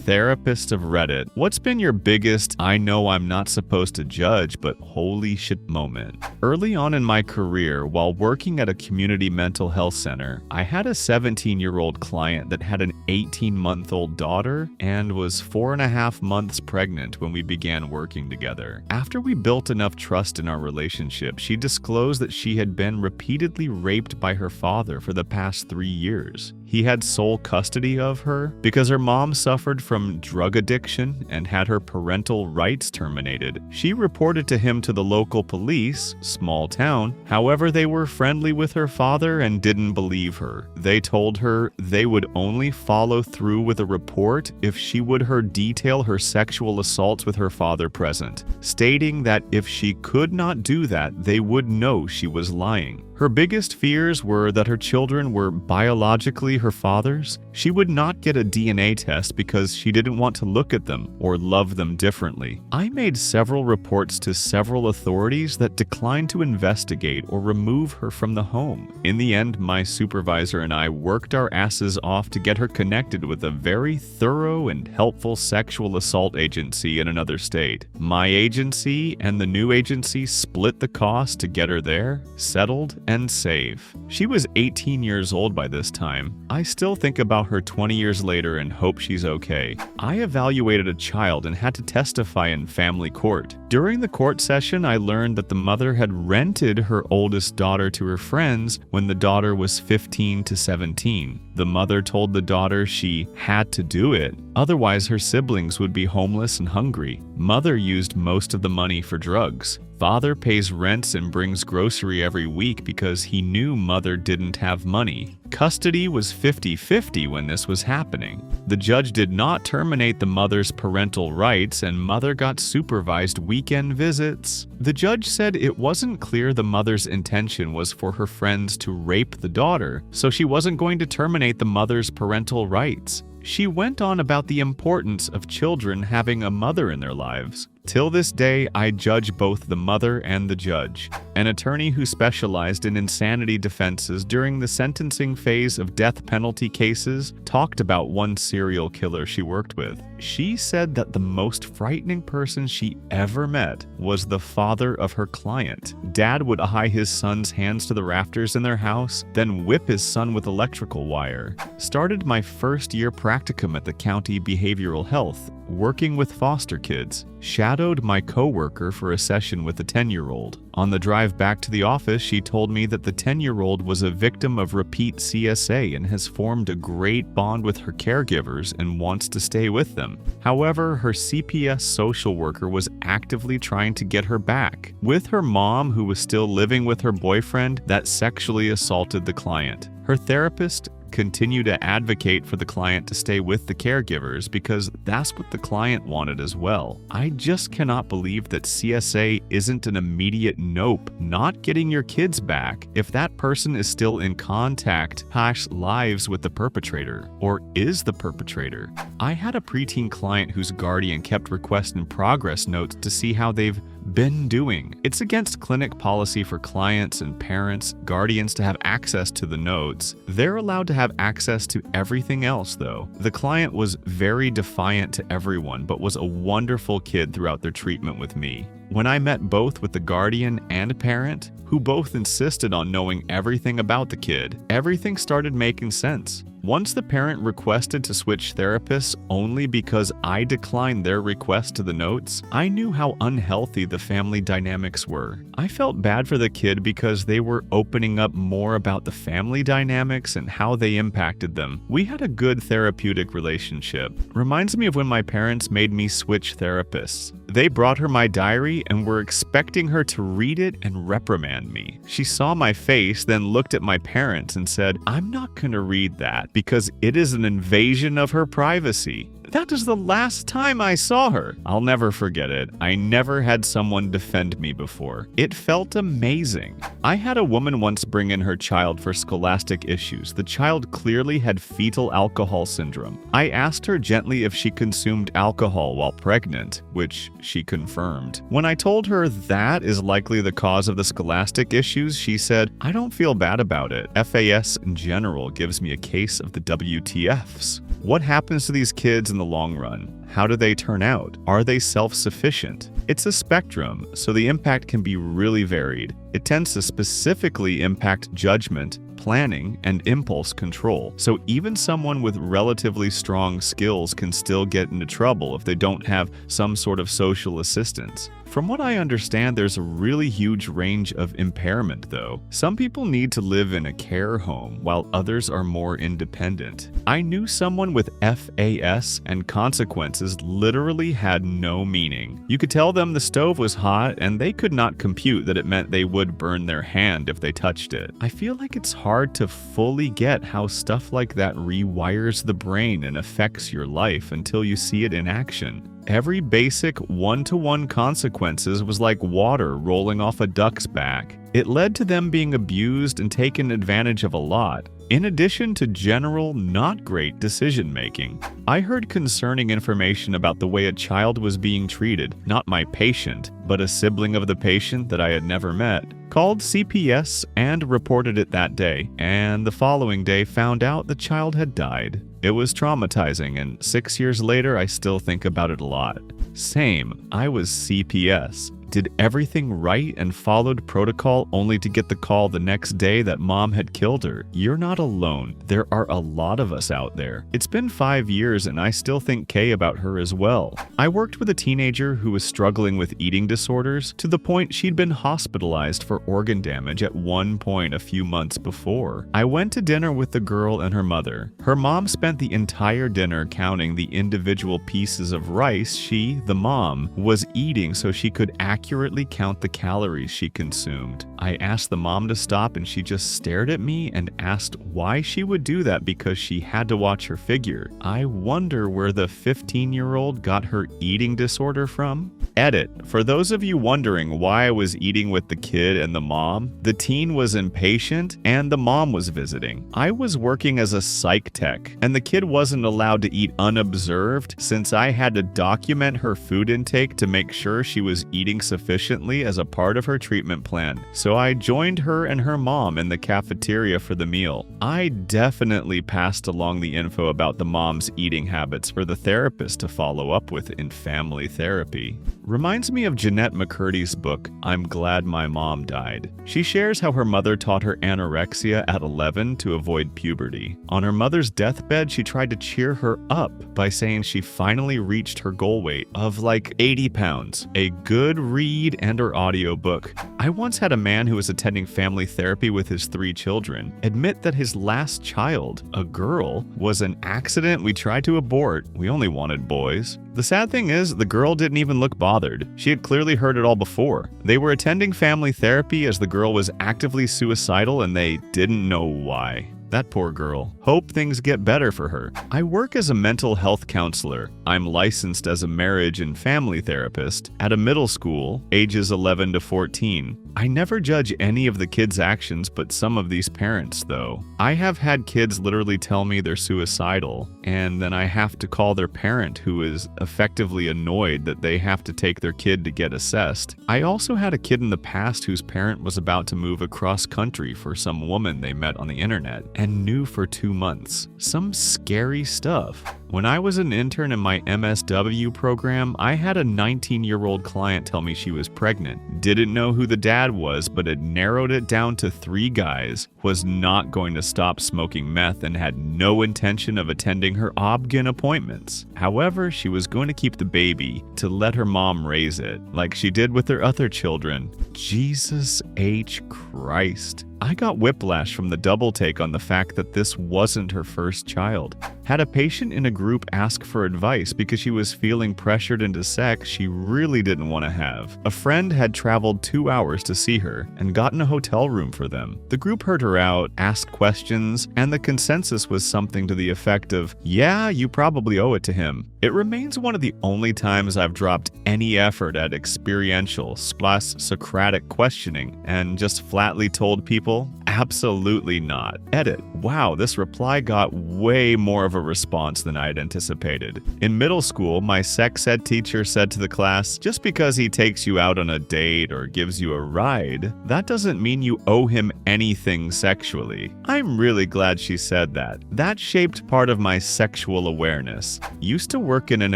therapist of Reddit, what's been your biggest "I know I'm not supposed to judge, but holy shit" moment? Early on in my career, while working at a community mental health center, I had a 17-year-old client that had an 18-month-old daughter and was 4.5 months pregnant when we began working together. After we built enough trust in our relationship, she disclosed that she had been repeatedly raped by her father for the past 3 years. He had sole custody of her because her mom suffered from drug addiction and had her parental rights terminated. She reported to him to the local police, small town. However, they were friendly with her father and didn't believe her. They told her they would only follow through with a report if she would detail her sexual assaults with her father present, stating that if she could not do that, they would know she was lying. Her biggest fears were that her children were biologically her father's. She would not get a DNA test because she didn't want to look at them or love them differently. I made several reports to several authorities that declined to investigate or remove her from the home. In the end, my supervisor and I worked our asses off to get her connected with a very thorough and helpful sexual assault agency in another state. My agency and the new agency split the cost to get her there, settled, and safe. She was 18 years old by this time. I still think about her 20 years later and hope she's okay. I evaluated a child and had to testify in family court. During the court session, I learned that the mother had rented her oldest daughter to her friends when the daughter was 15 to 17. The mother told the daughter she had to do it, otherwise her siblings would be homeless and hungry. Mother used most of the money for drugs. Father pays rents and brings grocery every week because he knew mother didn't have money. Custody was 50-50 when this was happening. The judge did not terminate the mother's parental rights and mother got supervised weekend visits. The judge said it wasn't clear the mother's intention was for her friends to rape the daughter, so she wasn't going to terminate the mother's parental rights. She went on about the importance of children having a mother in their lives. Till this day, I judge both the mother and the judge. An attorney who specialized in insanity defenses during the sentencing phase of death penalty cases talked about one serial killer she worked with. She said that the most frightening person she ever met was the father of her client. Dad would tie his son's hands to the rafters in their house, then whip his son with electrical wire. Started my first year practicum at the county behavioral health, working with foster kids. Shadowed my coworker for a session with a 10-year-old. On the drive back to the office, she told me that the 10-year-old was a victim of repeat CSA and has formed a great bond with her caregivers and wants to stay with them. However, her CPS social worker was actively trying to get her back, with her mom, who was still living with her boyfriend that sexually assaulted the client. Her therapist continue to advocate for the client to stay with the caregivers because that's what the client wanted as well. I just cannot believe that CSA isn't an immediate nope, not getting your kids back if that person is still in contact lives with the perpetrator, or is the perpetrator. I had a preteen client whose guardian kept requesting progress notes to see how they've been doing. It's against clinic policy for clients and parents, guardians to have access to the notes. They're allowed to have access to everything else though. The client was very defiant to everyone, but was a wonderful kid throughout their treatment with me. When I met both with the guardian and parent, who both insisted on knowing everything about the kid, everything started making sense. Once the parent requested to switch therapists only because I declined their request to the notes, I knew how unhealthy the family dynamics were. I felt bad for the kid because they were opening up more about the family dynamics and how they impacted them. We had a good therapeutic relationship. Reminds me of when my parents made me switch therapists. They brought her my diary and were expecting her to read it and reprimand me. She saw my face, then looked at my parents and said, "I'm not going to read that because it is an invasion of her privacy." That is the last time I saw her. I'll never forget it. I never had someone defend me before. It felt amazing. I had a woman once bring in her child for scholastic issues. The child clearly had fetal alcohol syndrome. I asked her gently if she consumed alcohol while pregnant, which she confirmed. When I told her that is likely the cause of the scholastic issues, she said, "I don't feel bad about it. FAS in general gives me a case of the WTFs. What happens to these kids in the long run? How do they turn out? Are they self-sufficient? It's a spectrum, so the impact can be really varied. It tends to specifically impact judgment, planning, and impulse control. So even someone with relatively strong skills can still get into trouble if they don't have some sort of social assistance. From what I understand, there's a really huge range of impairment, though. Some people need to live in a care home, while others are more independent. I knew someone with FAS, and consequences literally had no meaning. You could tell them the stove was hot, and they could not compute that it meant they would burn their hand if they touched it. I feel like it's hard to fully get how stuff like that rewires the brain and affects your life until you see it in action. Every basic one-to-one consequences was like water rolling off a duck's back. It led to them being abused and taken advantage of a lot, in addition to general not great decision-making. I heard concerning information about the way a child was being treated, not my patient, but a sibling of the patient that I had never met. Called CPS and reported it that day, and the following day found out the child had died. It was traumatizing, and 6 years later I still think about it a lot. Same, I was CPS. Did everything right and followed protocol only to get the call the next day that mom had killed her. You're not alone. There are a lot of us out there. It's been 5 years and I still think Kay about her as well. I worked with a teenager who was struggling with eating disorders to the point she'd been hospitalized for organ damage at one point a few months before. I went to dinner with the girl and her mother. Her mom spent the entire dinner counting the individual pieces of rice she, the mom, was eating so she could accurately count the calories she consumed. I asked the mom to stop and she just stared at me and asked why she would do that because she had to watch her figure. I wonder where the 15-year-old got her eating disorder from? Edit. For those of you wondering why I was eating with the kid and the mom, the teen was impatient and the mom was visiting. I was working as a psych tech and the kid wasn't allowed to eat unobserved since I had to document her food intake to make sure she was eating sufficiently as a part of her treatment plan. So I joined her and her mom in the cafeteria for the meal. I definitely passed along the info about the mom's eating habits for the therapist to follow up with in family therapy. Reminds me of Jeanette McCurdy's book, I'm Glad My Mom Died. She shares how her mother taught her anorexia at 11 to avoid puberty. On her mother's deathbed, she tried to cheer her up by saying she finally reached her goal weight of like 80 pounds. A good read and her audiobook. I once had a man who was attending family therapy with his 3 children admit that his last child, a girl, was an accident we tried to abort. We only wanted boys. The sad thing is, the girl didn't even look bothered. She had clearly heard it all before. They were attending family therapy as the girl was actively suicidal and they didn't know why. That poor girl. Hope things get better for her. I work as a mental health counselor. I'm licensed as a marriage and family therapist at a middle school, ages 11 to 14. I never judge any of the kids' actions, but some of these parents, though. I have had kids literally tell me they're suicidal, and then I have to call their parent who is effectively annoyed that they have to take their kid to get assessed. I also had a kid in the past whose parent was about to move across country for some woman they met on the internet and knew for 2 months. Some scary stuff. When I was an intern in my MSW program, I had a 19-year-old client tell me she was pregnant. Didn't know who the dad was, but had narrowed it down to 3 guys, was not going to stop smoking meth, and had no intention of attending her obgyn appointments. However, she was going to keep the baby to let her mom raise it, like she did with her other children. Jesus H. Christ. I got whiplash from the double take on the fact that this wasn't her first child. Had a patient in a group ask for advice because she was feeling pressured into sex she really didn't want to have. A friend had traveled 2 hours to see her and gotten a hotel room for them. The group heard her out, asked questions, and the consensus was something to the effect of, yeah, you probably owe it to him. It remains one of the only times I've dropped any effort at experiential / Socratic questioning and just flatly told people, absolutely not. Edit. Wow, this reply got way more of a response than I had anticipated. In middle school, my sex ed teacher said to the class, just because he takes you out on a date or gives you a ride, that doesn't mean you owe him anything sexually. I'm really glad she said that. That shaped part of my sexual awareness. Used to work in an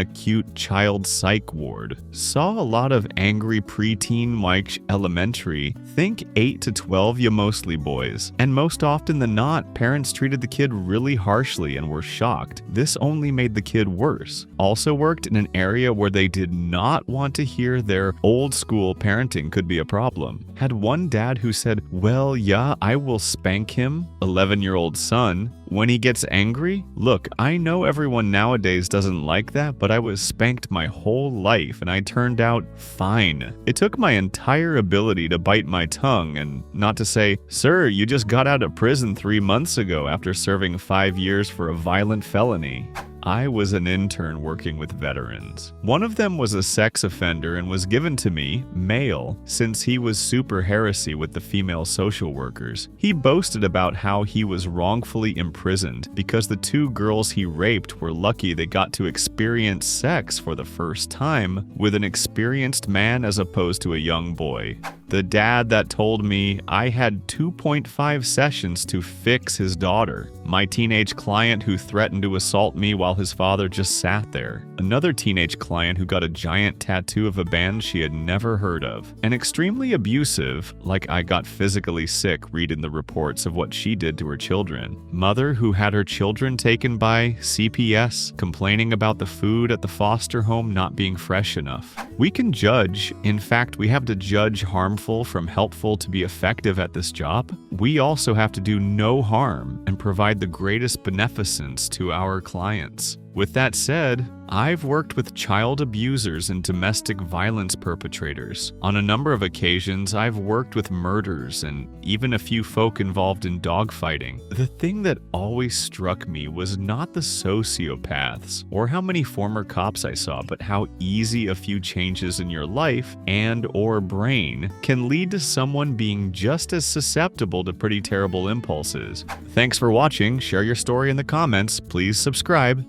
acute child psych ward. Saw a lot of angry preteen like elementary. Think 8 to 12, you mostly boys. And most often than not, parents treated the kid really harshly and were shocked. This only made the kid worse. Also worked in an area where they did not want to hear their old school parenting could be a problem. Had one dad who said, "Well, yeah, I will spank him," 11-year-old son, when he gets angry. Look, I know everyone nowadays doesn't like that, but I was spanked my whole life and I turned out fine. It took my entire ability to bite my tongue and not to say, "Sir, you just got out of prison 3 months ago after serving 5 years for a violent felony." I was an intern working with veterans. One of them was a sex offender and was given to me, male, since he was super heresy with the female social workers. He boasted about how he was wrongfully imprisoned because the 2 girls he raped were lucky they got to experience sex for the first time with an experienced man as opposed to a young boy. The dad that told me I had 2.5 sessions to fix his daughter. My teenage client who threatened to assault me while his father just sat there. Another teenage client who got a giant tattoo of a band she had never heard of. And extremely abusive, like I got physically sick reading the reports of what she did to her children. Mother who had her children taken by CPS, complaining about the food at the foster home not being fresh enough. We can judge. In fact, we have to judge harmful from helpful to be effective at this job. We also have to do no harm and provide the greatest beneficence to our clients. With that said, I've worked with child abusers and domestic violence perpetrators. On a number of occasions, I've worked with murders and even a few folk involved in dogfighting. The thing that always struck me was not the sociopaths or how many former cops I saw, but how easy a few changes in your life and/or brain can lead to someone being just as susceptible to pretty terrible impulses. Thanks for watching. Share your story in the comments. Please subscribe.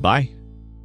Bye.